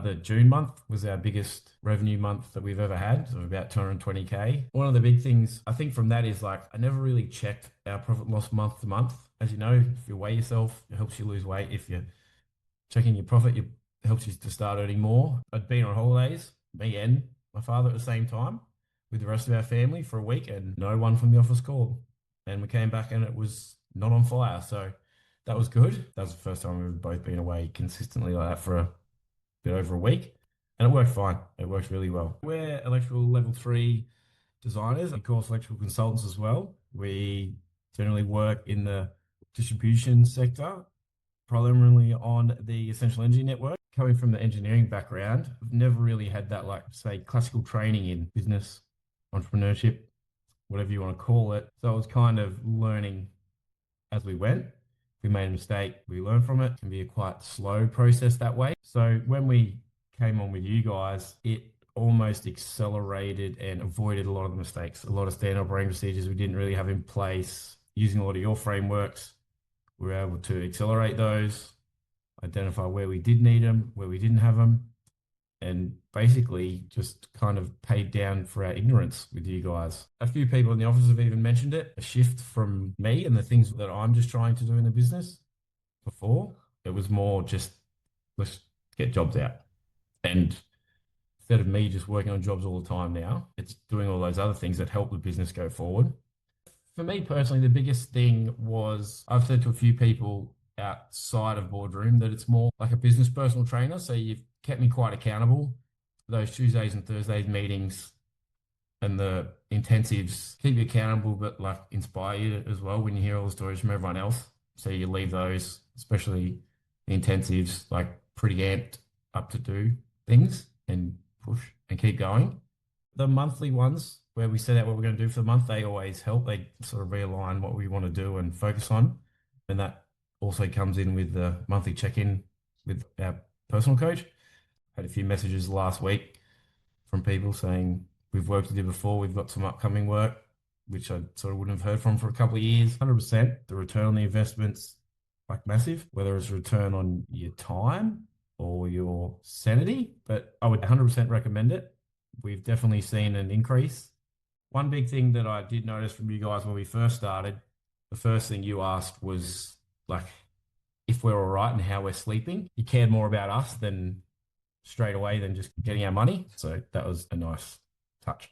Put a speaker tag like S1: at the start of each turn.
S1: The June month was our biggest revenue month that we've ever had, so about 220K. One of the big things I think from that is like I never really checked our profit and loss month to month. As you know, if you weigh yourself, it helps you lose weight. If you're checking your profit, it helps you to start earning more. I'd been on holidays, me and my father at the same time, with the rest of our family for a week, and no one from the office called. And we came back and it was not on fire. So that was good. That was the first time we've both been away consistently like that for a bit over a week. And it worked fine. It worked really well. We're electrical level three designers, of course, electrical consultants as well. We generally work in the distribution sector, primarily on the essential energy network. Coming from the engineering background, I've never really had that, like, say, classical training in business, entrepreneurship, whatever you want to call it. So I was kind of learning as we went. If we made a mistake, we learn from it. It can be a quite slow process that way. So when we came on with you guys, it almost accelerated and avoided a lot of the mistakes, a lot of standard operating procedures we didn't really have in place. Using a lot of your frameworks, we were able to accelerate those, identify where we did need them, where we didn't have them, and basically just kind of paid down for our ignorance with you guys. A few people in the office have even mentioned it, a shift from me and the things that I'm just trying to do in the business. Before, it was more just let's get jobs out. And instead of me just working on jobs all the time now, it's doing all those other things that help the business go forward. For me personally, the biggest thing was I've said to a few people outside of Boardroom that it's more like a business personal trainer. So you've kept me quite accountable. Those Tuesdays and Thursdays meetings and the intensives keep you accountable, but like inspire you as well when you hear all the stories from everyone else. So you leave those, especially the intensives, like pretty amped up to do things and push and keep going. The monthly ones where we set out what we're going to do for the month, they always help. They sort of realign what we want to do and focus on. And that also comes in with the monthly check-in with our personal coach. Had a few messages last week from people saying we've worked with you before, we've got some upcoming work, which I sort of wouldn't have heard from for a couple of years. 100%, the return on the investment's like massive, whether it's return on your time or your sanity, but I would 100% recommend it. We've definitely seen an increase. One big thing that I did notice from you guys when we first started, the first thing you asked was like if we're all right and how we're sleeping. You cared more about us than straight away than just getting our money. So that was a nice touch.